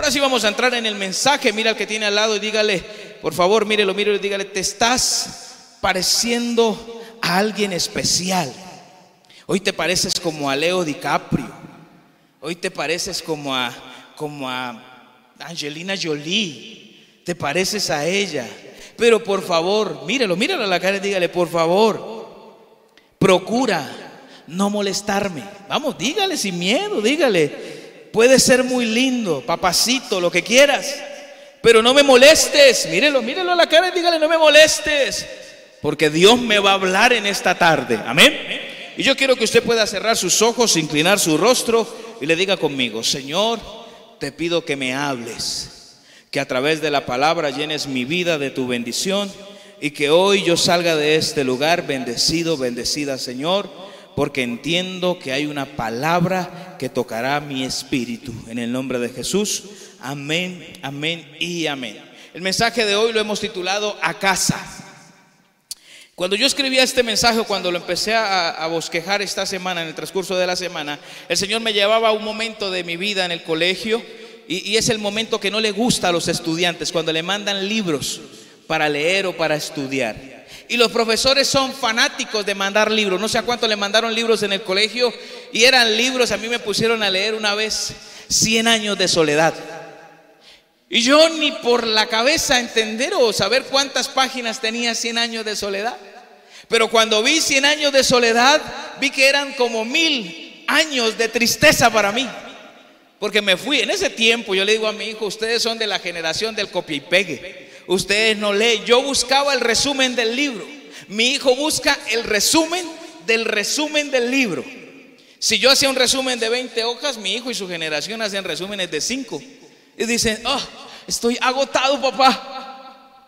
Ahora sí vamos a entrar en el mensaje. Mira al que tiene al lado y dígale, por favor, mírelo y dígale: te estás pareciendo a alguien especial. Hoy te pareces como a Leo DiCaprio. Hoy te pareces como a Angelina Jolie. Te pareces a ella. Pero por favor, míralo a la cara y dígale: por favor, procura no molestarme. Vamos, dígale sin miedo, dígale: puede ser muy lindo, papacito, lo que quieras, pero no me molestes. Mírelo a la cara y dígale: no me molestes, porque Dios me va a hablar en esta tarde. Amén. Y yo quiero que usted pueda cerrar sus ojos, inclinar su rostro y le diga conmigo: Señor, te pido que me hables, que a través de la palabra llenes mi vida de tu bendición, y que hoy yo salga de este lugar bendecido, bendecida, Señor, porque entiendo que hay una palabra que tocará mi espíritu. En el nombre de Jesús, amén, amén y amén. El mensaje de hoy lo hemos titulado A Casa. Cuando yo escribía este mensaje, cuando lo empecé a bosquejar esta semana, en el transcurso de la semana, el Señor me llevaba a un momento de mi vida en el colegio, y es el momento que no le gusta a los estudiantes, cuando le mandan libros para leer o para estudiar. Y los profesores son fanáticos de mandar libros. No sé a cuánto le mandaron libros en el colegio, y eran libros, a mí me pusieron a leer una vez 100 años de soledad. Y yo ni por la cabeza entender o saber cuántas páginas tenía 100 años de soledad. Pero cuando vi 100 años de soledad, vi que eran como 1000 años de tristeza para mí. Porque me fui, en ese tiempo yo le digo a mi hijo: ustedes son de la generación del copia y pegue. Ustedes no leen. Yo buscaba el resumen del libro. Mi hijo busca el resumen del libro. Si yo hacía un resumen de 20 hojas, mi hijo y su generación hacían resúmenes de 5. Y dicen: oh, estoy agotado, papá.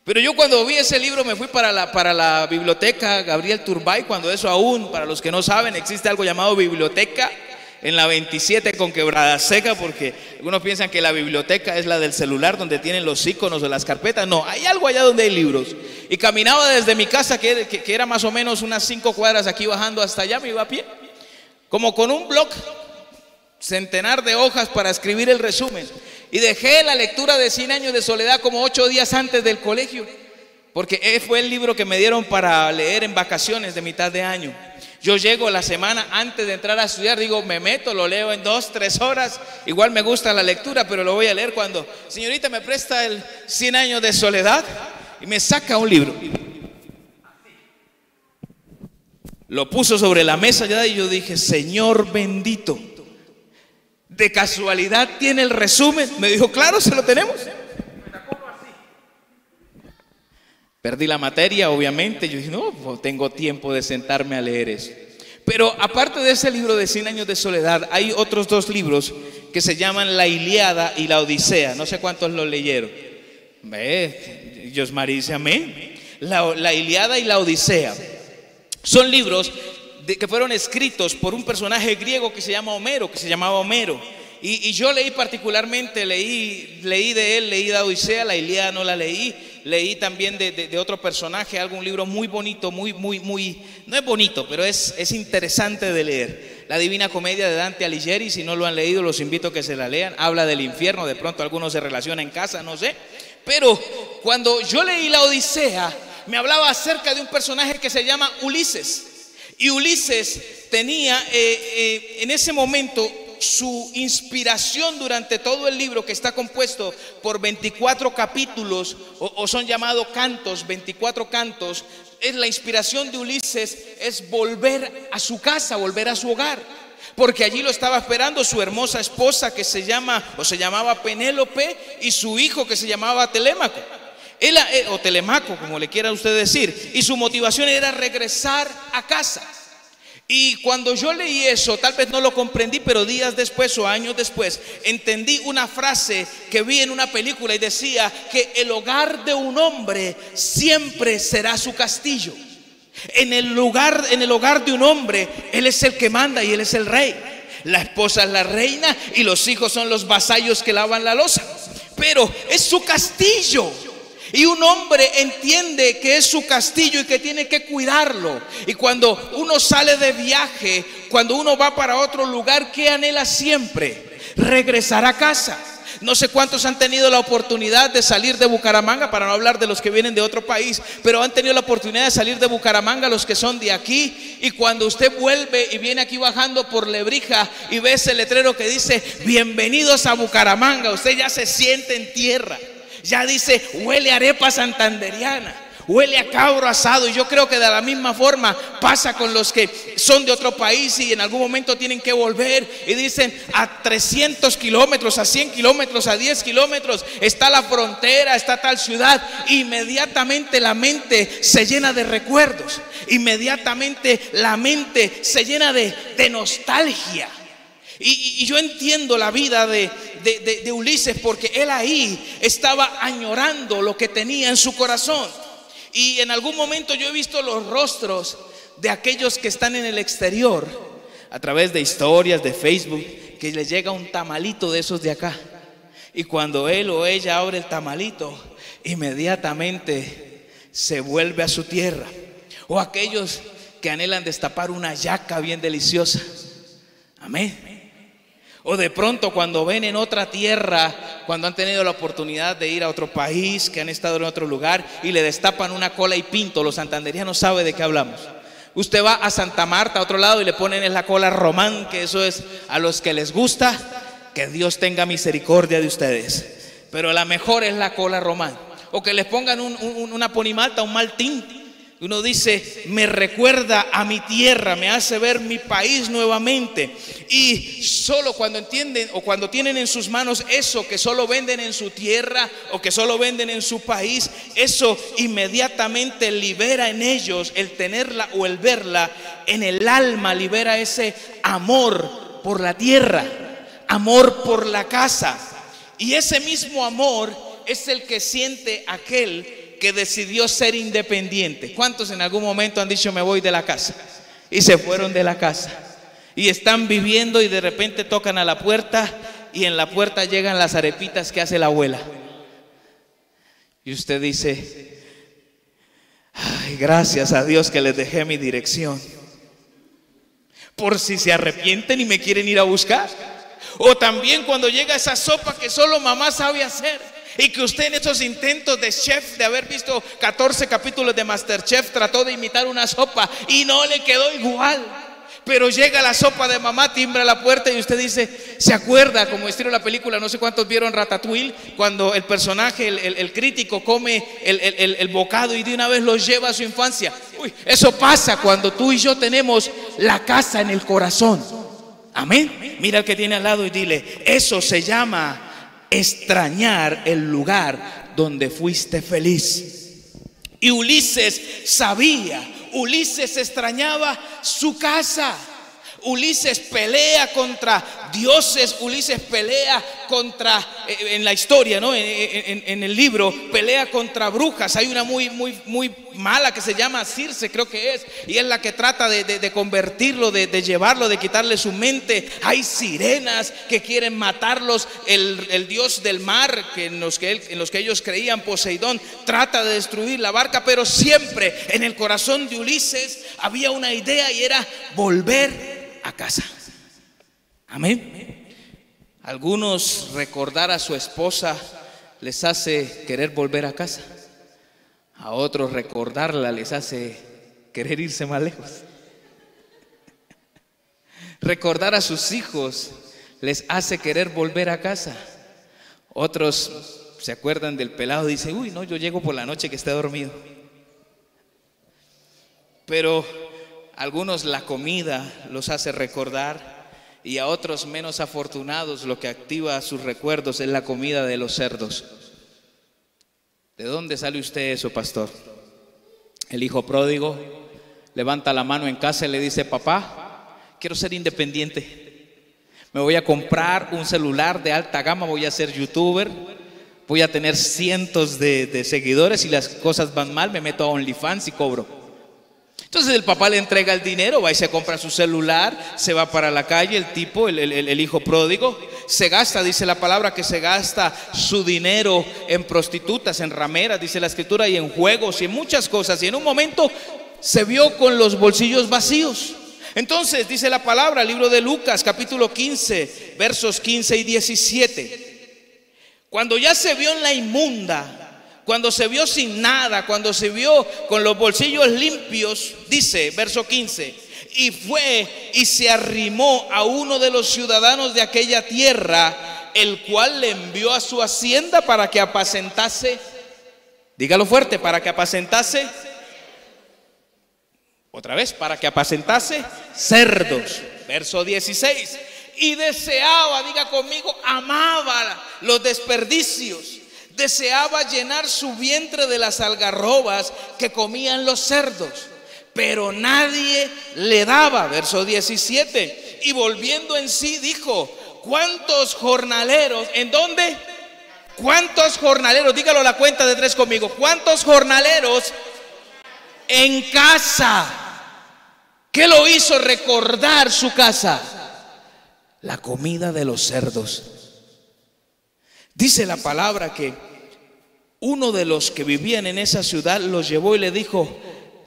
Pero yo cuando vi ese libro me fui para la biblioteca Gabriel Turbay, cuando eso aún, para los que no saben, existe algo llamado biblioteca, en la 27 con Quebrada Seca, porque algunos piensan que la biblioteca es la del celular, donde tienen los iconos de las carpetas. No, hay algo allá donde hay libros. Y caminaba desde mi casa, que era más o menos unas 5 cuadras aquí bajando hasta allá, me iba a pie, como con un bloc, centenar de hojas para escribir el resumen. Y dejé la lectura de 100 años de soledad como 8 días antes del colegio, porque fue el libro que me dieron para leer en vacaciones de mitad de año. Yo llego la semana antes de entrar a estudiar, digo, me meto, lo leo en 2-3 horas. Igual me gusta la lectura, pero lo voy a leer cuando: señorita, me presta el 100 años de soledad, y me saca un libro. Lo puso sobre la mesa ya, y yo dije: Señor bendito, ¿de casualidad tiene el resumen? Me dijo: claro, se lo tenemos. Perdí la materia, obviamente. Yo dije: no tengo tiempo de sentarme a leer eso. Pero aparte de ese libro de 100 años de soledad, hay otros 2 libros que se llaman La Ilíada y La Odisea. No sé cuántos lo leyeron. Yosmari dice amén. La Ilíada y La Odisea son libros que fueron escritos por un personaje griego que se llamaba Homero. Y yo leí particularmente, leí de él, leí la Odisea. La Ilíada no la leí. Leí también de otro personaje, algún libro muy bonito, muy, no es bonito, pero es interesante de leer. La Divina Comedia de Dante Alighieri. Si no lo han leído, los invito a que se la lean. Habla del infierno, de pronto algunos se relacionan en casa, no sé. Pero cuando yo leí la Odisea, me hablaba acerca de un personaje que se llama Ulises. Y Ulises tenía en ese momento su inspiración durante todo el libro, que está compuesto por 24 capítulos, o son llamados cantos, 24 cantos. Es la inspiración de Ulises, es volver a su casa, volver a su hogar, porque allí lo estaba esperando su hermosa esposa, que se llamaba Penélope, y su hijo, que se llamaba Telémaco. O Telemaco, como le quiera usted decir. Y su motivación era regresar a casa. Y cuando yo leí eso, tal vez no lo comprendí, pero días después o años después entendí una frase que vi en una película, y decía que el hogar de un hombre siempre será su castillo. En el hogar de un hombre, él es el que manda y él es el rey. La esposa es la reina y los hijos son los vasallos que lavan la loza. Pero es su castillo. Y un hombre entiende que es su castillo y que tiene que cuidarlo. Y cuando uno sale de viaje, cuando uno va para otro lugar, ¿qué anhela siempre? Regresar a casa. No sé cuántos han tenido la oportunidad de salir de Bucaramanga, para no hablar de los que vienen de otro país, pero han tenido la oportunidad de salir de Bucaramanga los que son de aquí. Y cuando usted vuelve y viene aquí bajando por Lebrija y ve ese letrero que dice bienvenidos a Bucaramanga, usted ya se siente en tierra, ya dice huele a arepa santanderiana, huele a cabro asado. Y yo creo que de la misma forma pasa con los que son de otro país y en algún momento tienen que volver y dicen a 300 kilómetros, a 100 kilómetros, a 10 kilómetros está la frontera, está tal ciudad. Inmediatamente la mente se llena de recuerdos, inmediatamente la mente se llena de nostalgia. Y yo entiendo la vida de Ulises, porque él ahí estaba añorando lo que tenía en su corazón. Y en algún momento yo he visto los rostros de aquellos que están en el exterior a través de historias de Facebook, que les llega un tamalito de esos de acá, y cuando él o ella abre el tamalito, inmediatamente se vuelve a su tierra. O aquellos que anhelan destapar una yaca bien deliciosa. Amén. O de pronto cuando ven en otra tierra, cuando han tenido la oportunidad de ir a otro país, que han estado en otro lugar y le destapan una cola y pinto. Los santanderianos saben de qué hablamos. Usted va a Santa Marta, a otro lado, y le ponen en la cola román, que eso es a los que les gusta. Que Dios tenga misericordia de ustedes, pero la mejor es la cola román. O que les pongan una ponimalta, un maltín. Uno dice, me recuerda a mi tierra, me hace ver mi país nuevamente. Y solo cuando entienden o cuando tienen en sus manos eso que solo venden en su tierra o que solo venden en su país, eso inmediatamente libera en ellos el tenerla o el verla. En el alma libera ese amor por la tierra, amor por la casa. Y ese mismo amor es el que siente aquel que decidió ser independiente. ¿Cuántos en algún momento han dicho me voy de la casa? Y se fueron de la casa y están viviendo, y de repente tocan a la puerta y en la puerta llegan las arepitas que hace la abuela. Y usted dice, ay, gracias a Dios que les dejé mi dirección, por si se arrepienten y me quieren ir a buscar. O también cuando llega esa sopa que solo mamá sabe hacer, y que usted en esos intentos de chef, de haber visto 14 capítulos de MasterChef, trató de imitar una sopa y no le quedó igual. Pero llega la sopa de mamá, timbra la puerta y usted dice, ¿se acuerda? Como estilo la película, no sé cuántos vieron Ratatouille, cuando el personaje, el crítico come el bocado y de una vez lo lleva a su infancia. Uy, eso pasa cuando tú y yo tenemos la casa en el corazón. Amén. Mira al que tiene al lado y dile, eso se llama extrañar el lugar donde fuiste feliz. Y Ulises sabía, Ulises extrañaba su casa. Ulises pelea contra dioses, Ulises pelea contra, en la historia, ¿no? En el libro, pelea contra brujas. Hay una muy mala que se llama Circe, creo que es, y es la que trata de convertirlo, de llevarlo, de quitarle su mente. Hay sirenas que quieren matarlos. El dios del mar, en los que ellos creían, Poseidón, trata de destruir la barca, pero siempre en el corazón de Ulises había una idea, y era volver a casa. Amén. Algunos recordar a su esposa les hace querer volver a casa. A otros recordarla les hace querer irse más lejos. Recordar a sus hijos les hace querer volver a casa. Otros se acuerdan del pelado y dicen, uy, no, yo llego por la noche que esté dormido. Pero algunos la comida los hace recordar, y a otros menos afortunados lo que activa sus recuerdos es la comida de los cerdos. ¿De dónde sale usted eso, pastor? El hijo pródigo levanta la mano en casa y le dice, papá, quiero ser independiente, me voy a comprar un celular de alta gama, voy a ser youtuber, voy a tener cientos de seguidores, y las cosas van mal, me meto a OnlyFans y cobro. Entonces el papá le entrega el dinero, va y se compra su celular, se va para la calle, el tipo, el hijo pródigo, se gasta, dice la palabra, que se gasta su dinero en prostitutas, en rameras, dice la escritura, y en juegos y en muchas cosas, y en un momento se vio con los bolsillos vacíos. Entonces dice la palabra, libro de Lucas, capítulo 15, versos 15 y 17. Cuando ya se vio en la inmunda, cuando se vio sin nada, cuando se vio con los bolsillos limpios, dice, verso 15, y fue y se arrimó a uno de los ciudadanos de aquella tierra, el cual le envió a su hacienda para que apacentase, dígalo fuerte, para que apacentase, otra vez, para que apacentase cerdos. Verso 16, y deseaba, diga conmigo, amaba los desperdicios, deseaba llenar su vientre de las algarrobas que comían los cerdos, pero nadie le daba. Verso 17, y volviendo en sí dijo, ¿cuántos jornaleros? ¿En dónde? ¿Cuántos jornaleros? Dígalo a la cuenta de 3 conmigo. ¿Cuántos jornaleros en casa? ¿Qué lo hizo recordar su casa? La comida de los cerdos. Dice la palabra que uno de los que vivían en esa ciudad los llevó y le dijo,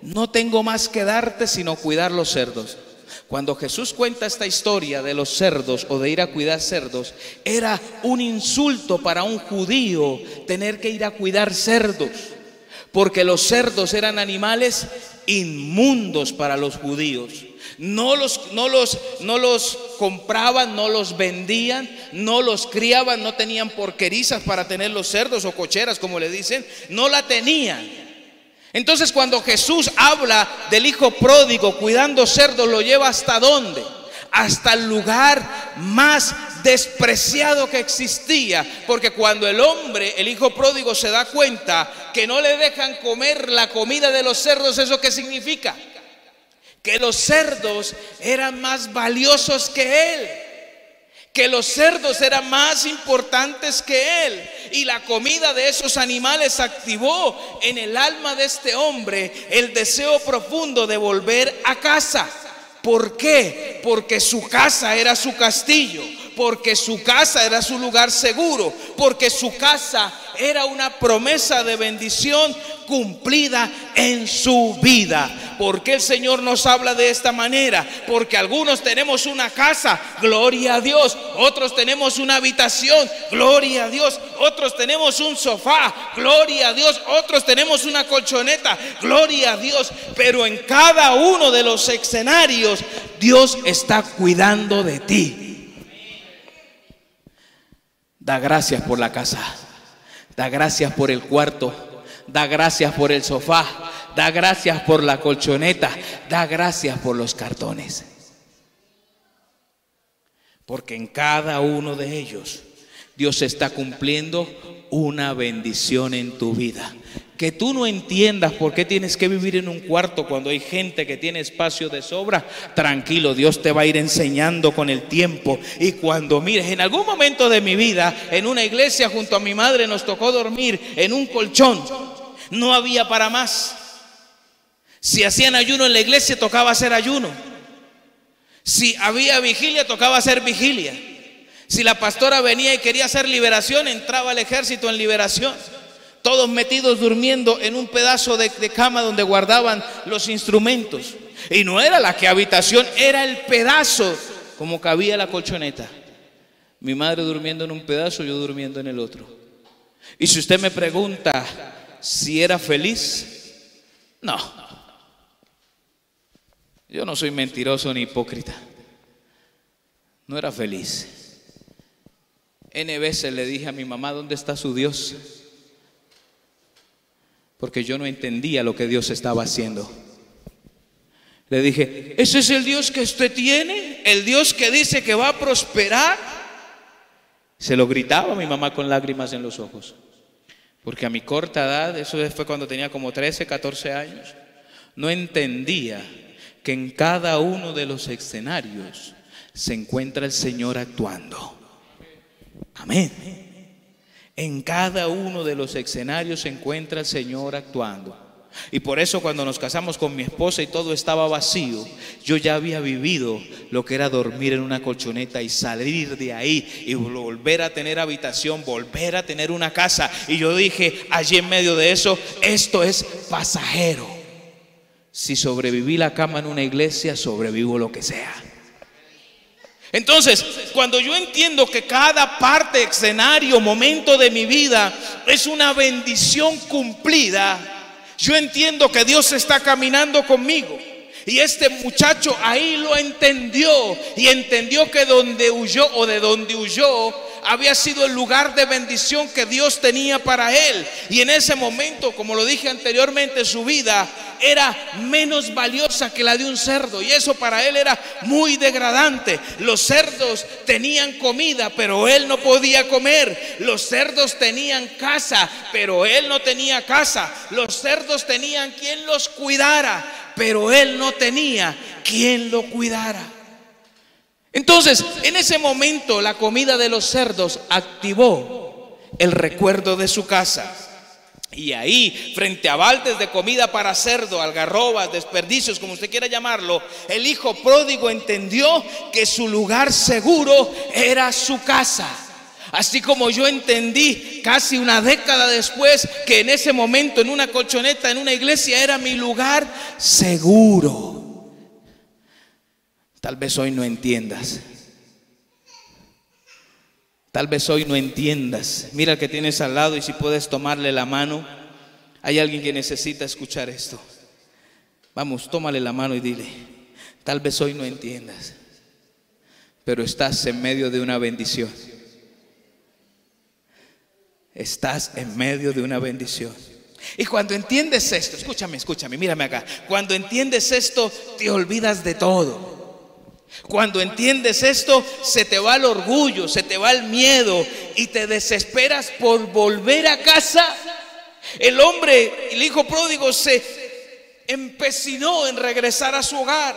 no tengo más que darte sino cuidar los cerdos. Cuando Jesús cuenta esta historia de los cerdos o de ir a cuidar cerdos, era un insulto para un judío tener que ir a cuidar cerdos, porque los cerdos eran animales inmundos para los judíos. No los compraban, no los vendían, no los criaban, no tenían porquerizas para tener los cerdos o cocheras, como le dicen, no la tenían. Entonces, cuando Jesús habla del hijo pródigo cuidando cerdos, lo lleva ¿hasta dónde? Hasta el lugar más despreciado que existía, porque cuando el hombre, el hijo pródigo, se da cuenta que no le dejan comer la comida de los cerdos, ¿eso qué significa? Que los cerdos eran más valiosos que él, que los cerdos eran más importantes que él, y la comida de esos animales activó en el alma de este hombre el deseo profundo de volver a casa. ¿Por qué? Porque su casa era su castillo, porque su casa era su lugar seguro, porque su casa era una promesa de bendición cumplida en su vida. ¿Por qué el Señor nos habla de esta manera? Porque algunos tenemos una casa, gloria a Dios, otros tenemos una habitación, gloria a Dios, otros tenemos un sofá, gloria a Dios, otros tenemos una colchoneta, gloria a Dios, pero en cada uno de los escenarios Dios está cuidando de ti. Da gracias por la casa, da gracias por el cuarto, da gracias por el sofá, da gracias por la colchoneta, da gracias por los cartones. Porque en cada uno de ellos Dios está cumpliendo una bendición en tu vida. Que tú no entiendas por qué tienes que vivir en un cuarto cuando hay gente que tiene espacio de sobra. Tranquilo, Dios te va a ir enseñando con el tiempo. Y cuando mires, en algún momento de mi vida, en una iglesia junto a mi madre nos tocó dormir en un colchón. No había para más. Si hacían ayuno en la iglesia, tocaba hacer ayuno. Si había vigilia, tocaba hacer vigilia. Si la pastora venía y quería hacer liberación, entraba el ejército en liberación. Todos metidos durmiendo en un pedazo de cama donde guardaban los instrumentos. Y no era la que habitación, era el pedazo como cabía la colchoneta. Mi madre durmiendo en un pedazo, yo durmiendo en el otro. Y si usted me pregunta si era feliz, no. Yo no soy mentiroso ni hipócrita. No era feliz. N veces le dije a mi mamá, ¿dónde está su Dios? Porque yo no entendía lo que Dios estaba haciendo. Le dije, ¿ese es el Dios que usted tiene? ¿El Dios que dice que va a prosperar? Se lo gritaba a mi mamá con lágrimas en los ojos. Porque a mi corta edad, eso fue cuando tenía como 13, 14 años, no entendía que en cada uno de los escenarios se encuentra el Señor actuando. Amén. En cada uno de los escenarios se encuentra el Señor actuando. Y por eso cuando nos casamos con mi esposa y todo estaba vacío, yo ya había vivido lo que era dormir en una colchoneta y salir de ahí y volver a tener habitación, volver a tener una casa. Y yo dije allí en medio de eso, esto es pasajero. Si sobreviví la cama en una iglesia, sobrevivo lo que sea. Entonces, cuando yo entiendo que cada parte, escenario, momento de mi vida es una bendición cumplida, yo entiendo que Dios está caminando conmigo. Y este muchacho ahí lo entendió, y entendió que donde huyó, o de donde huyó, había sido el lugar de bendición que Dios tenía para él. Y en ese momento, como lo dije anteriormente, su vida era menos valiosa que la de un cerdo, y eso para él era muy degradante. Los cerdos tenían comida, pero él no podía comer. Los cerdos tenían casa, pero él no tenía casa. Los cerdos tenían quien los cuidara, pero él no tenía quien lo cuidara. Entonces, en ese momento, la comida de los cerdos activó el recuerdo de su casa. Y ahí, frente a baldes de comida para cerdo, algarrobas, desperdicios, como usted quiera llamarlo, el hijo pródigo entendió que su lugar seguro era su casa. Así como yo entendí casi una década después que en ese momento, en una colchoneta, en una iglesia, era mi lugar seguro. Tal vez hoy no entiendas. Tal vez hoy no entiendas. Mira al que tienes al lado y si puedes tomarle la mano. Hay alguien que necesita escuchar esto. Vamos, tómale la mano y dile: tal vez hoy no entiendas, pero estás en medio de una bendición. Estás en medio de una bendición. Y cuando entiendes esto, escúchame, mírame acá. Cuando entiendes esto, te olvidas de todo. Cuando entiendes esto, se te va el orgullo, se te va el miedo y te desesperas por volver a casa. El hombre, el hijo pródigo, se empecinó en regresar a su hogar,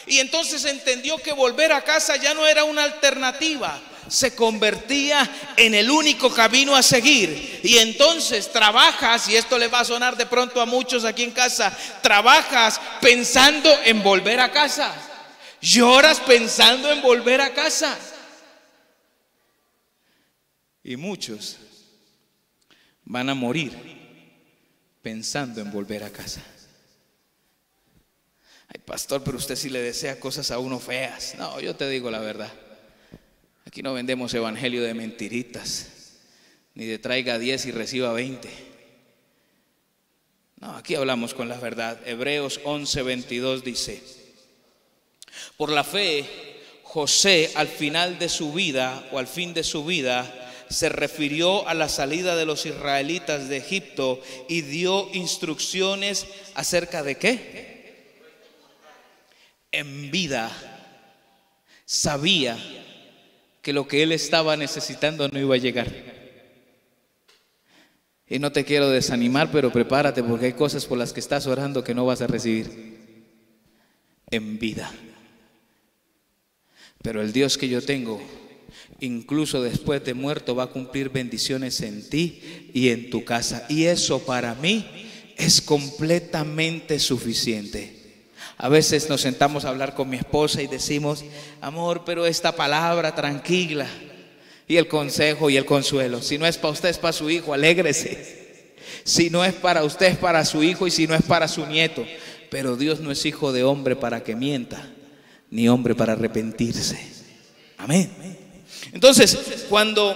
y entonces entendió que volver a casa ya no era una alternativa, se convertía en el único camino a seguir. Y entonces trabajas, y esto le va a sonar de pronto a muchos aquí en casa, trabajas pensando en volver a casa, lloras pensando en volver a casa, y muchos van a morir pensando en volver a casa. Ay, pastor, pero usted sí le desea cosas a uno feas. No, yo te digo la verdad. Aquí no vendemos evangelio de mentiritas, ni de traiga 10 y reciba 20. No, aquí hablamos con la verdad. Hebreos 11:22 dice: por la fe, José al final de su vida, o al fin de su vida, se refirió a la salida de los israelitas de Egipto y dio instrucciones acerca de ¿qué? En vida sabía que lo que él estaba necesitando no iba a llegar. Y no te quiero desanimar, pero prepárate, porque hay cosas por las que estás orando que no vas a recibir en vida. Pero el Dios que yo tengo, incluso después de muerto, va a cumplir bendiciones en ti y en tu casa. Y eso para mí es completamente suficiente. A veces nos sentamos a hablar con mi esposa y decimos: amor, pero esta palabra tranquila, y el consejo y el consuelo, si no es para usted, es para su hijo, alégrese. Si no es para usted, es para su hijo, y si no es para su nieto. Pero Dios no es hijo de hombre para que mienta, ni hombre para arrepentirse. Amén. Entonces, cuando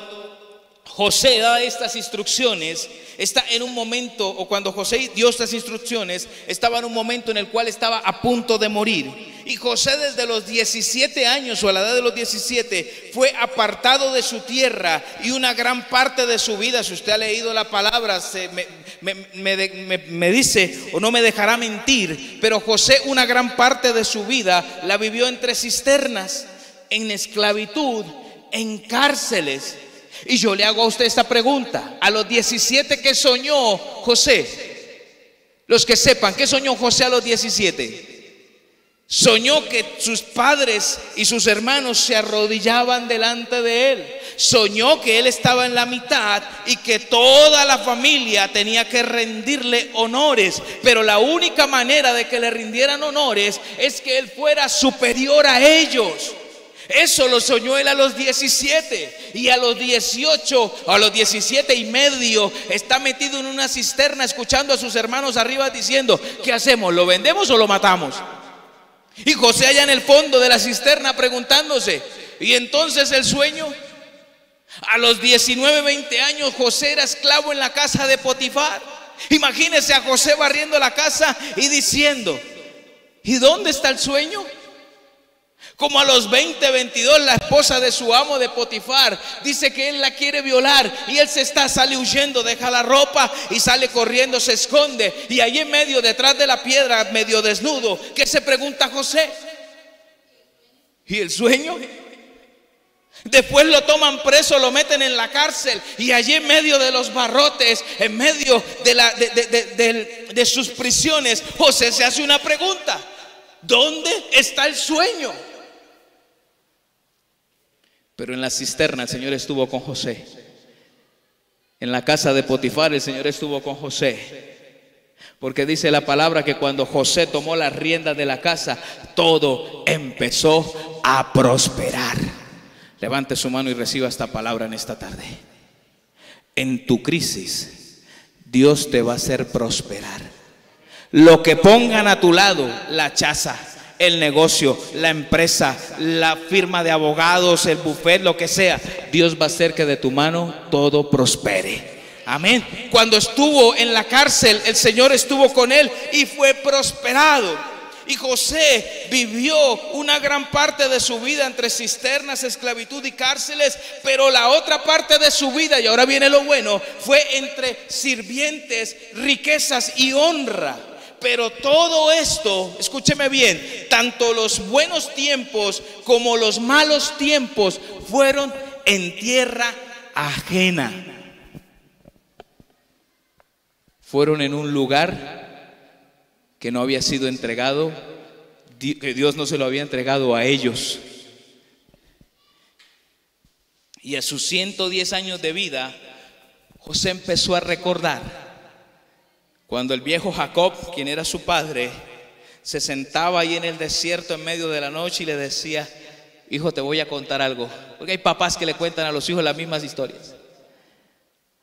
José da estas instrucciones, está en un momento, o cuando José dio estas instrucciones, estaba en un momento en el cual estaba a punto de morir. Y José, desde los 17 años, o a la edad de los 17, fue apartado de su tierra, y una gran parte de su vida, si usted ha leído la palabra, me dice, o no me dejará mentir, pero José una gran parte de su vida la vivió entre cisternas, en esclavitud, en cárceles. Y yo le hago a usted esta pregunta: a los 17, ¿qué soñó José? Los que sepan, ¿qué soñó José a los 17? Soñó que sus padres y sus hermanos se arrodillaban delante de él. Soñó que él estaba en la mitad y que toda la familia tenía que rendirle honores, pero la única manera de que le rindieran honores es que él fuera superior a ellos. Eso lo soñó él a los 17, y a los 18, a los 17 y medio, está metido en una cisterna escuchando a sus hermanos arriba diciendo: ¿qué hacemos? ¿Lo vendemos o lo matamos? Y José allá en el fondo de la cisterna preguntándose: Y entonces el sueño, a los 19, 20 años, José era esclavo en la casa de Potifar. Imagínese a José barriendo la casa y diciendo: ¿y dónde está el sueño? Como a los 20, 22, la esposa de su amo de Potifar dice que él la quiere violar, y él sale huyendo, deja la ropa y sale corriendo, se esconde. Y ahí en medio, detrás de la piedra, medio desnudo, ¿qué se pregunta José? ¿Y el sueño? Después lo toman preso, lo meten en la cárcel, y allí en medio de los barrotes, en medio de sus prisiones, José se hace una pregunta: ¿dónde está el sueño? Pero en la cisterna el Señor estuvo con José. En la casa de Potifar el Señor estuvo con José. Porque dice la palabra que cuando José tomó las riendas de la casa, todo empezó a prosperar. Levante su mano y reciba esta palabra en esta tarde. En tu crisis, Dios te va a hacer prosperar. Lo que pongan a tu lado, la chaza, el negocio, la empresa, la firma de abogados, el buffet, lo que sea, Dios va a hacer que de tu mano todo prospere. Amén. Cuando estuvo en la cárcel, el Señor estuvo con él y fue prosperado. Y José vivió una gran parte de su vida entre cisternas, esclavitud y cárceles, pero la otra parte de su vida, y ahora viene lo bueno, fue entre sirvientes, riquezas y honra. Pero todo esto, escúcheme bien, tanto los buenos tiempos como los malos tiempos fueron en tierra ajena. Fueron en un lugar que no había sido entregado, que Dios no se lo había entregado a ellos. Y a sus 110 años de vida, José empezó a recordar cuando el viejo Jacob, quien era su padre, se sentaba ahí en el desierto en medio de la noche y le decía: hijo, te voy a contar algo. Porque hay papás que le cuentan a los hijos las mismas historias.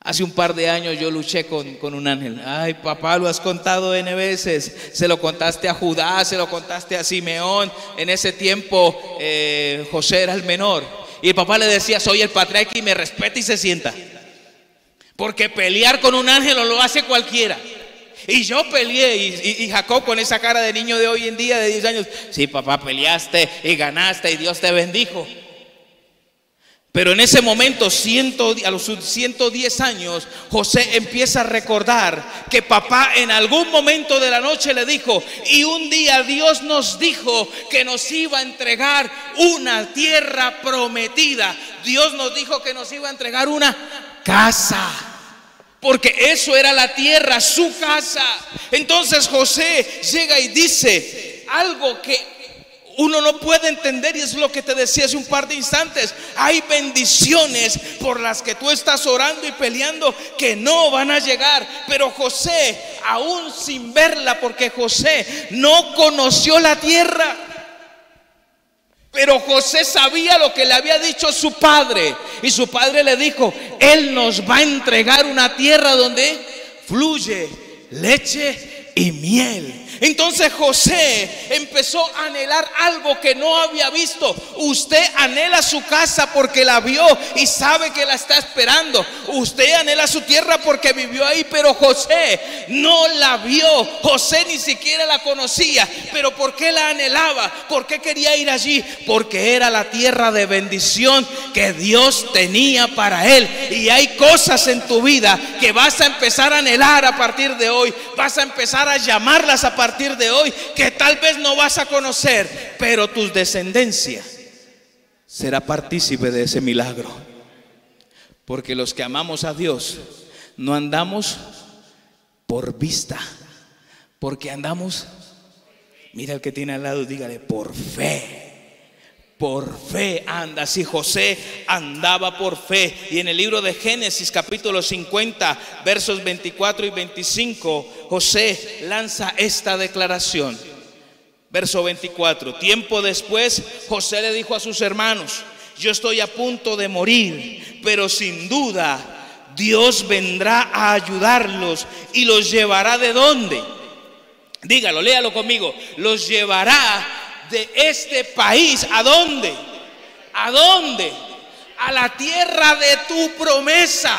Hace un par de años yo luché con un ángel. Ay, papá, lo has contado N veces. Se lo contaste a Judá, se lo contaste a Simeón. En ese tiempo José era el menor. Y el papá le decía: soy el patriarca y me respeta y se sienta. Porque pelear con un ángel lo hace cualquiera. Y yo peleé, y Jacob, con esa cara de niño de hoy en día de 10 años: sí, papá, peleaste y ganaste y Dios te bendijo. Pero en ese momento, a los 110 años, José empieza a recordar que papá en algún momento de la noche le dijo: y un día Dios nos dijo que nos iba a entregar una tierra prometida. Dios nos dijo que nos iba a entregar una casa, porque eso era la tierra, su casa. Entonces José llega y dice algo que uno no puede entender, y es lo que te decía hace un par de instantes. Hay bendiciones por las que tú estás orando y peleando que no van a llegar. Pero José, aún sin verla, porque José no conoció la tierra, pero José sabía lo que le había dicho su padre. Y su padre le dijo: él nos va a entregar una tierra donde fluye leche y miel. Entonces José empezó a anhelar algo que no había visto. Usted anhela su casa porque la vio y sabe que la está esperando. Usted anhela su tierra porque vivió ahí, pero José no la vio. José ni siquiera la conocía. Pero ¿por qué la anhelaba? ¿Por qué quería ir allí? Porque era la tierra de bendición que Dios tenía para él. Y hay cosas en tu vida que vas a empezar a anhelar a partir de hoy. Vas a empezar a llamarlas a partir de hoy, que tal vez no vas a conocer, pero tu descendencia será partícipe de ese milagro. Porque los que amamos a Dios no andamos por vista, porque andamos, mira al que tiene al lado, dígale: por fe. Por fe anda. Si José andaba por fe. Y en el libro de Génesis capítulo 50 versos 24 y 25, José lanza esta declaración. Verso 24: tiempo después José le dijo a sus hermanos: yo estoy a punto de morir, pero sin duda Dios vendrá a ayudarlos y los llevará. ¿De dónde? Dígalo, léalo conmigo. Los llevará de este país. ¿A dónde? ¿A dónde? A la tierra de tu promesa.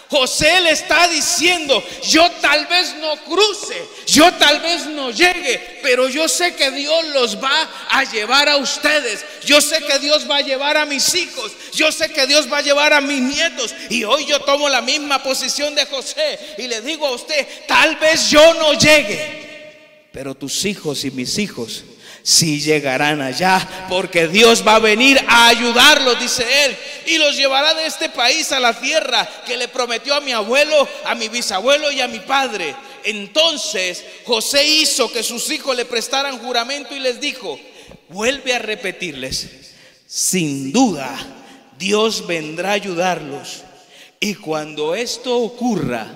José le está diciendo: yo tal vez no cruce, yo tal vez no llegue, pero yo sé que Dios los va a llevar a ustedes. Yo sé que Dios va a llevar a mis hijos. Yo sé que Dios va a llevar a mis nietos. Y hoy yo tomo la misma posición de José y le digo a usted: tal vez yo no llegue, pero tus hijos y mis hijos sí llegarán allá, porque Dios va a venir a ayudarlos, dice él, y los llevará de este país a la tierra que le prometió a mi abuelo, a mi bisabuelo y a mi padre. Entonces José hizo que sus hijos le prestaran juramento y les dijo: vuelve a repetirles, sin duda Dios vendrá a ayudarlos, y cuando esto ocurra,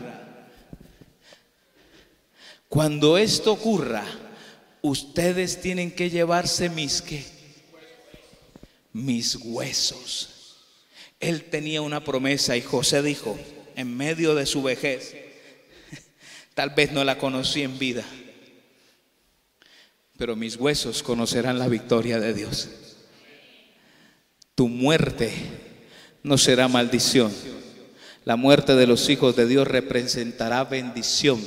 ustedes tienen que llevarse mis huesos. Él tenía una promesa y José dijo, en medio de su vejez, tal vez no la conocí en vida, pero mis huesos conocerán la victoria de Dios. Tu muerte no será maldición. La muerte de los hijos de Dios representará bendición.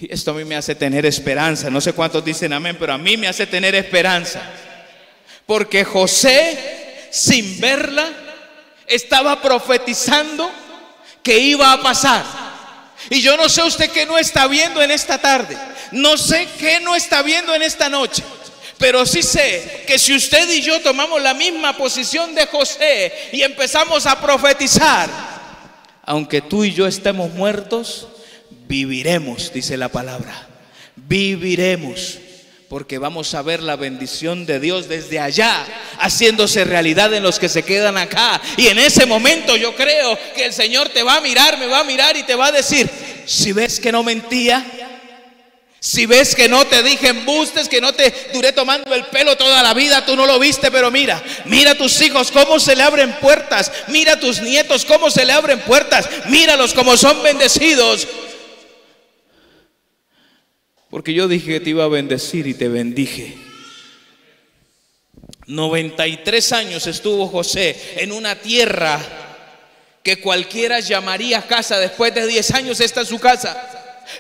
Y esto a mí me hace tener esperanza. No sé cuántos dicen amén, pero a mí me hace tener esperanza. Porque José, sin verla, estaba profetizando que iba a pasar. Y yo no sé usted qué no está viendo en esta tarde. No sé qué no está viendo en esta noche. Pero sí sé que si usted y yo tomamos la misma posición de José y empezamos a profetizar, aunque tú y yo estemos muertos, viviremos, dice la palabra. Viviremos, porque vamos a ver la bendición de Dios desde allá haciéndose realidad en los que se quedan acá. Y en ese momento yo creo que el Señor te va a mirar, me va a mirar y te va a decir: si ves que no mentía, si ves que no te dije embustes, que no te duré tomando el pelo toda la vida, tú no lo viste, pero mira a tus hijos cómo se le abren puertas, mira a tus nietos cómo se le abren puertas, míralos cómo son bendecidos. Porque yo dije que te iba a bendecir y te bendije. 93 años estuvo José en una tierra que cualquiera llamaría casa. Después de 10 años esta es su casa.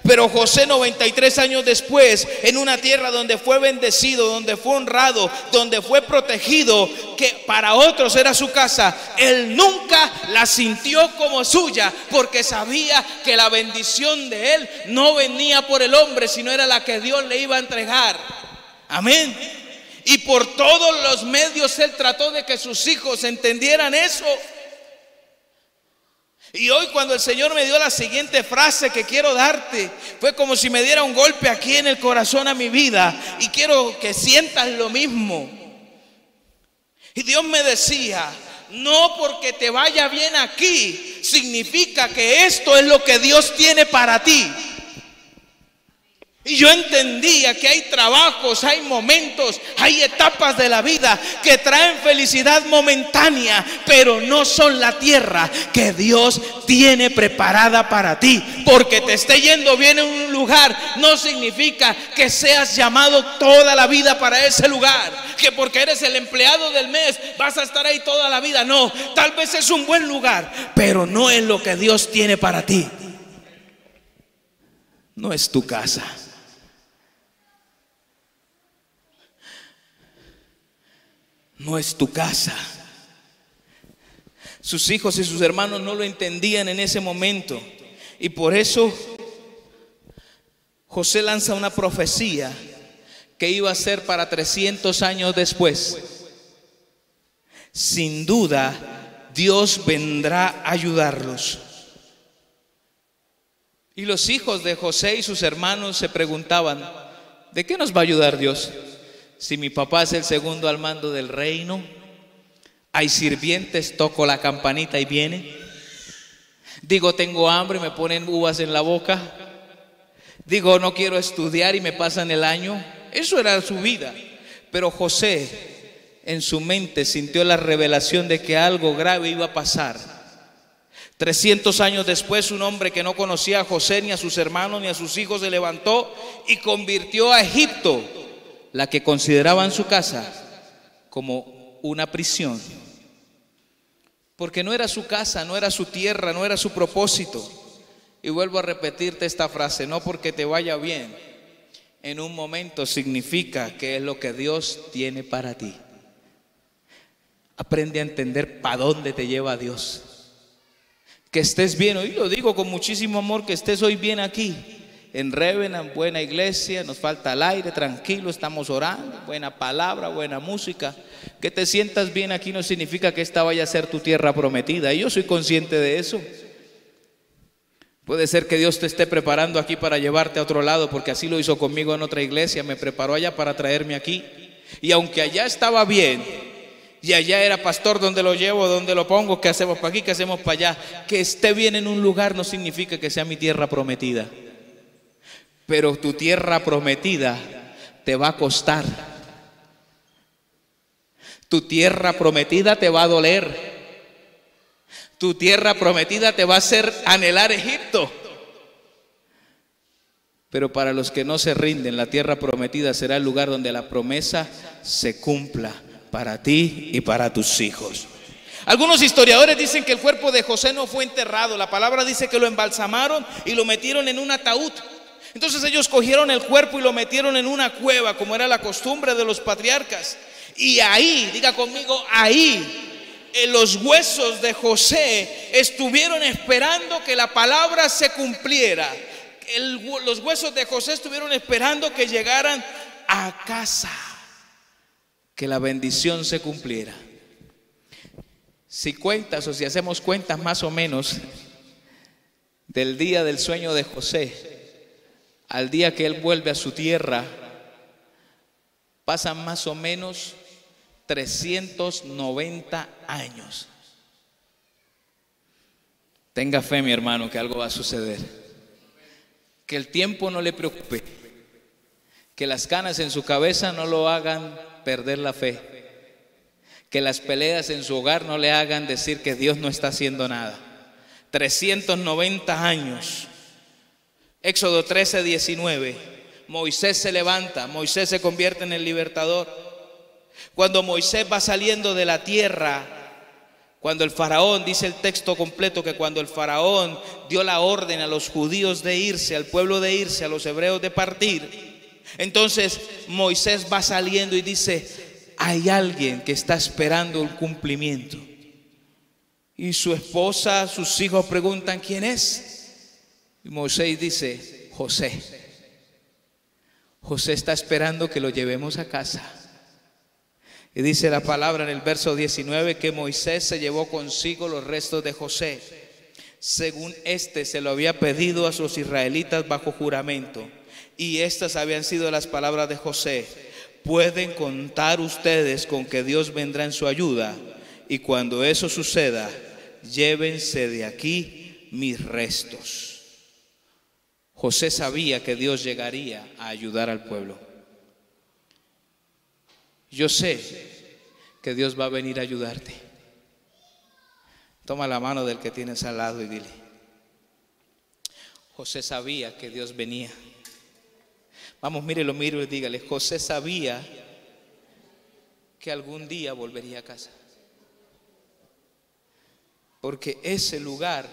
Pero José 93 años después, en una tierra donde fue bendecido, donde fue honrado, donde fue protegido, que para otros era su casa, él nunca la sintió como suya, porque sabía que la bendición de él no venía por el hombre, sino era la que Dios le iba a entregar. Amén. Y por todos los medios él trató de que sus hijos entendieran eso. Y hoy cuando el Señor me dio la siguiente frase que quiero darte, fue como si me diera un golpe aquí en el corazón a mi vida. Y quiero que sientas lo mismo. Y Dios me decía: no porque te vaya bien aquí significa que esto es lo que Dios tiene para ti. Y yo entendía que hay trabajos, hay momentos, hay etapas de la vida que traen felicidad momentánea, pero no son la tierra que Dios tiene preparada para ti. Porque te esté yendo bien en un lugar no significa que seas llamado toda la vida para ese lugar, que porque eres el empleado del mes vas a estar ahí toda la vida. No, tal vez es un buen lugar, pero no es lo que Dios tiene para ti. No es tu casa. No es tu casa. Sus hijos y sus hermanos no lo entendían en ese momento. Y por eso José lanza una profecía que iba a ser para 300 años después. Sin duda, Dios vendrá a ayudarlos. Y los hijos de José y sus hermanos se preguntaban: ¿de qué nos va a ayudar Dios? Si mi papá es el segundo al mando del reino, hay sirvientes, toco la campanita y viene. Digo, tengo hambre y me ponen uvas en la boca. Digo, no quiero estudiar y me pasan el año. Eso era su vida. Pero José en su mente sintió la revelación de que algo grave iba a pasar. 300 años después, un hombre que no conocía a José, ni a sus hermanos, ni a sus hijos, se levantó y convirtió a Egipto, la que consideraban su casa, como una prisión, porque no era su casa, no era su tierra, no era su propósito. Y vuelvo a repetirte esta frase: no porque te vaya bien en un momento significa que es lo que Dios tiene para ti. Aprende a entender para dónde te lleva Dios. Que estés bien, hoy lo digo con muchísimo amor, que estés hoy bien aquí en Revenant, buena iglesia, nos falta el aire, tranquilo, estamos orando, buena palabra, buena música. Que te sientas bien aquí no significa que esta vaya a ser tu tierra prometida, y yo soy consciente de eso. Puede ser que Dios te esté preparando aquí para llevarte a otro lado, porque así lo hizo conmigo en otra iglesia, me preparó allá para traerme aquí. Y aunque allá estaba bien, y allá era pastor, donde lo llevo, donde lo pongo, qué hacemos para aquí, qué hacemos para allá, que esté bien en un lugar no significa que sea mi tierra prometida. Pero tu tierra prometida te va a costar. Tu tierra prometida te va a doler. Tu tierra prometida te va a hacer anhelar Egipto. Pero para los que no se rinden, la tierra prometida será el lugar donde la promesa se cumpla para ti y para tus hijos. Algunos historiadores dicen que el cuerpo de José no fue enterrado. La palabra dice que lo embalsamaron y lo metieron en un ataúd. Entonces ellos cogieron el cuerpo y lo metieron en una cueva, como era la costumbre de los patriarcas. Y ahí, diga conmigo, ahí los huesos de José estuvieron esperando que la palabra se cumpliera. Los huesos de José estuvieron esperando que llegaran a casa, que la bendición se cumpliera. Si cuentas o si hacemos cuentas más o menos del día del sueño de José al día que él vuelve a su tierra, pasan más o menos 390 años. Tenga fe, mi hermano, que algo va a suceder. Que el tiempo no le preocupe. Que las canas en su cabeza no lo hagan perder la fe. Que las peleas en su hogar no le hagan decir que Dios no está haciendo nada. 390 años. Éxodo 13:19. Moisés se levanta, Moisés se convierte en el libertador. Cuando Moisés va saliendo de la tierra, cuando el faraón, dice el texto completo, que cuando el faraón dio la orden a los judíos de irse, al pueblo de irse, a los hebreos de partir, entonces Moisés va saliendo y dice: hay alguien que está esperando el cumplimiento. Y su esposa, sus hijos preguntan: ¿quién es? Y Moisés dice: José. José está esperando que lo llevemos a casa. Y dice la palabra en el verso 19 que Moisés se llevó consigo los restos de José, según éste se lo había pedido a sus israelitas bajo juramento. Y estas habían sido las palabras de José: pueden contar ustedes con que Dios vendrá en su ayuda, y cuando eso suceda, llévense de aquí mis restos. José sabía que Dios llegaría a ayudar al pueblo. Yo sé que Dios va a venir a ayudarte. Toma la mano del que tienes al lado y dile: José sabía que Dios venía. Vamos, mírelo y dígale: José sabía que algún día volvería a casa. Porque ese lugar,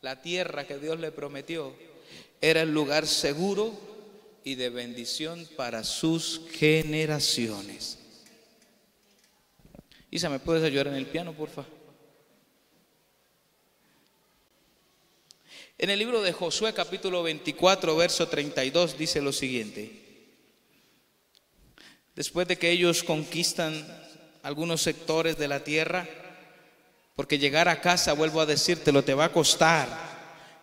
la tierra que Dios le prometió, era el lugar seguro y de bendición para sus generaciones. Isa, ¿me puedes ayudar en el piano, por favor? En el libro de Josué, capítulo 24, verso 32, dice lo siguiente: después de que ellos conquistan algunos sectores de la tierra, porque llegar a casa, vuelvo a decírtelo, te va a costar.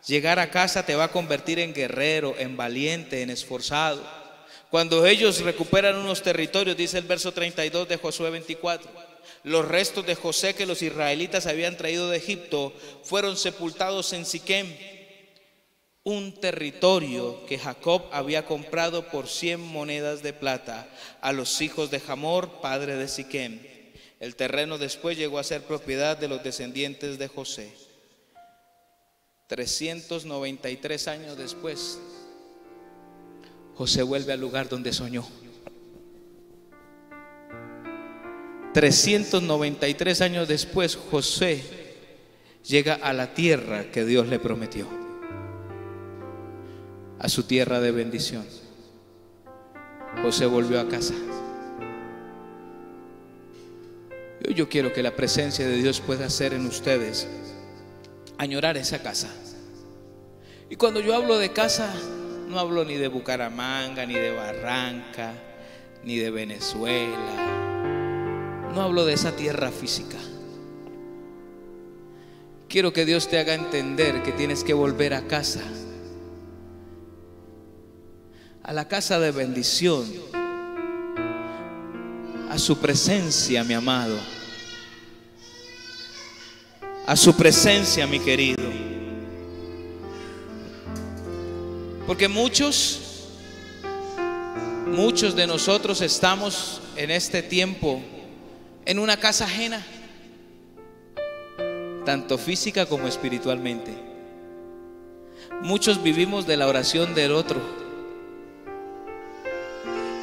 Llegar a casa te va a convertir en guerrero, en valiente, en esforzado. Cuando ellos recuperan unos territorios, dice el verso 32 de Josué 24, los restos de José que los israelitas habían traído de Egipto fueron sepultados en Siquem, un territorio que Jacob había comprado por 100 monedas de plata a los hijos de Hamor, padre de Siquem. El terreno después llegó a ser propiedad de los descendientes de José. 393 años después, José vuelve al lugar donde soñó. 393 años después, José llega a la tierra que Dios le prometió, a su tierra de bendición. José volvió a casa. Yo quiero que la presencia de Dios pueda hacer en ustedes añorar esa casa. Y cuando yo hablo de casa, no hablo ni de Bucaramanga, ni de Barranca, ni de Venezuela. No hablo de esa tierra física. Quiero que Dios te haga entender que tienes que volver a casa, a la casa de bendición, a su presencia, mi amado, a su presencia, mi querido. Porque muchos de nosotros estamos en este tiempo en una casa ajena, tanto física como espiritualmente. Muchos vivimos de la oración del otro.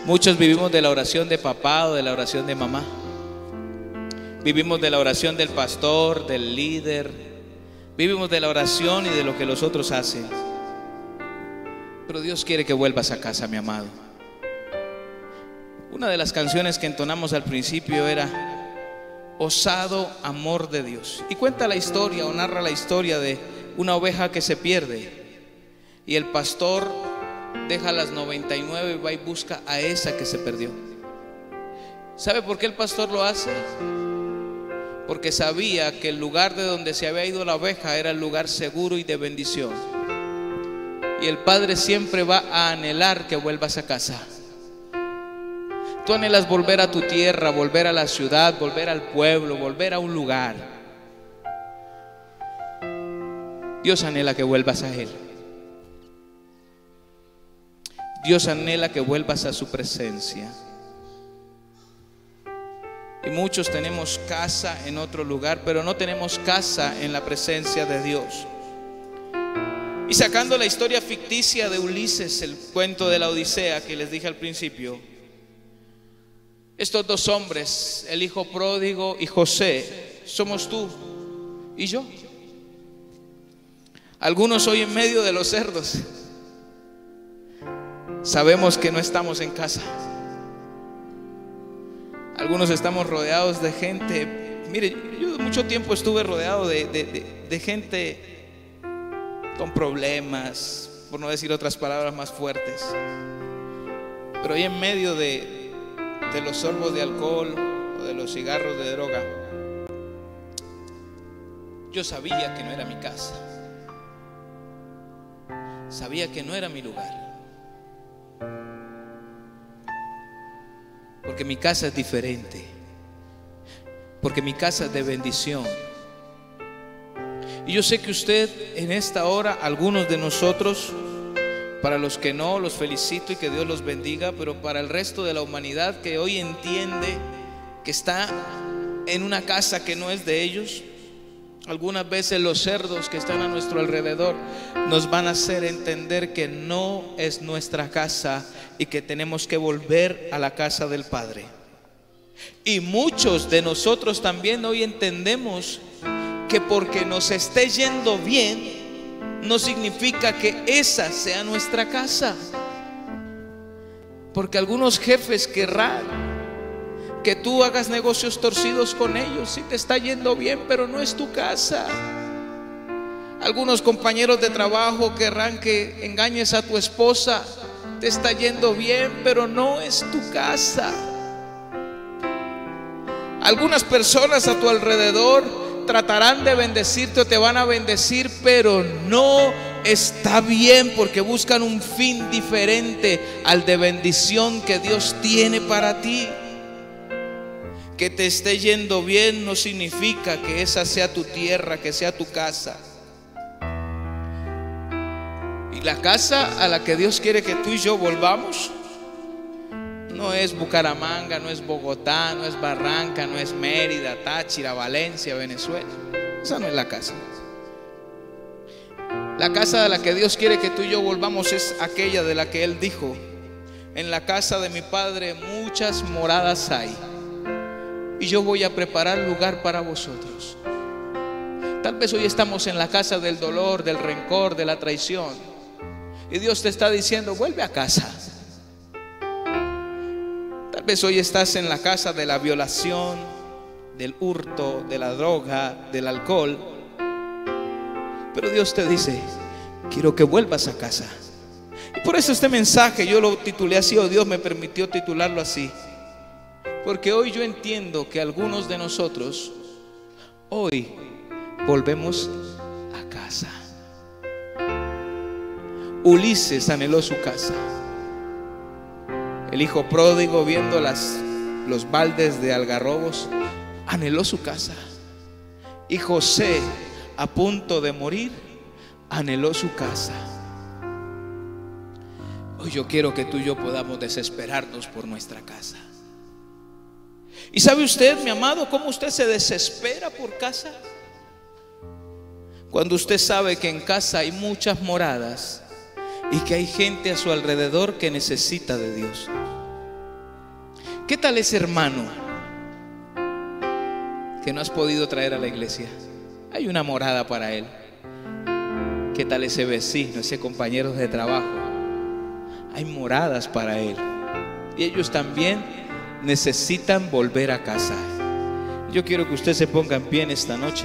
Muchos vivimos de la oración de papá o de la oración de mamá. Vivimos de la oración del pastor, del líder. Vivimos de la oración y de lo que los otros hacen. Pero Dios quiere que vuelvas a casa, mi amado. Una de las canciones que entonamos al principio era Osado amor de Dios. Y cuenta la historia o narra la historia de una oveja que se pierde. Y el pastor deja las 99 y va y busca a esa que se perdió. ¿Sabe por qué el pastor lo hace? Porque sabía que el lugar de donde se había ido la oveja era el lugar seguro y de bendición. Y el Padre siempre va a anhelar que vuelvas a casa. Tú anhelas volver a tu tierra, volver a la ciudad, volver al pueblo, volver a un lugar. Dios anhela que vuelvas a Él. Dios anhela que vuelvas a su presencia. Y muchos tenemos casa en otro lugar, pero no tenemos casa en la presencia de Dios. Y sacando la historia ficticia de Ulises, el cuento de la Odisea que les dije al principio, estos dos hombres, el hijo pródigo y José, somos tú y yo. Algunos hoy en medio de los cerdos sabemos que no estamos en casa. Algunos estamos rodeados de gente. Mire, yo mucho tiempo estuve rodeado de gente con problemas, por no decir otras palabras más fuertes. Pero hoy en medio de los sorbos de alcohol o de los cigarros de droga, yo sabía que no era mi casa. Sabía que no era mi lugar. Porque mi casa es diferente. Porque mi casa es de bendición. Y yo sé que usted en esta hora, algunos de nosotros, para los que no, los felicito y que Dios los bendiga. Pero para el resto de la humanidad que hoy entiende que está en una casa que no es de ellos, algunas veces los cerdos que están a nuestro alrededor nos van a hacer entender que no es nuestra casa y que tenemos que volver a la casa del Padre. Y muchos de nosotros también hoy entendemos que porque nos esté yendo bien no significa que esa sea nuestra casa. Porque algunos jefes querrán que tú hagas negocios torcidos con ellos. Si te está yendo bien, pero no es tu casa. Algunos compañeros de trabajo querrán que engañes a tu esposa. Te está yendo bien, pero no es tu casa. Algunas personas a tu alrededor tratarán de bendecirte o te van a bendecir, pero no está bien, porque buscan un fin diferente al de bendición que Dios tiene para ti. Que te esté yendo bien no significa que esa sea tu tierra, que sea tu casa. Y la casa a la que Dios quiere que tú y yo volvamos no es Bucaramanga, no es Bogotá, no es Barranca, no es Mérida, Táchira, Valencia, Venezuela. Esa no es la casa. La casa a la que Dios quiere que tú y yo volvamos es aquella de la que Él dijo: en la casa de mi Padre muchas moradas hay. y yo voy a preparar lugar para vosotros. Tal vez hoy estamos en la casa del dolor, del rencor, de la traición, y Dios te está diciendo: vuelve a casa. Tal vez hoy estás en la casa de la violación, del hurto, de la droga, del alcohol, pero Dios te dice: quiero que vuelvas a casa. Y por eso este mensaje yo lo titulé así, o Dios me permitió titularlo así, porque hoy yo entiendo que algunos de nosotros hoy volvemos a casa. Ulises anheló su casa. El hijo pródigo, viendo los baldes de algarrobos, anheló su casa. Y José, a punto de morir, anheló su casa. Hoy yo quiero que tú y yo podamos desesperarnos por nuestra casa. ¿Y sabe usted, mi amado, cómo usted se desespera por casa? Cuando usted sabe que en casa hay muchas moradas y que hay gente a su alrededor que necesita de Dios. ¿Qué tal ese hermano que no has podido traer a la iglesia? Hay una morada para él. ¿Qué tal ese vecino, ese compañero de trabajo? Hay moradas para él, y ellos también necesitan volver a casa. Yo quiero que usted se ponga en pie en esta noche.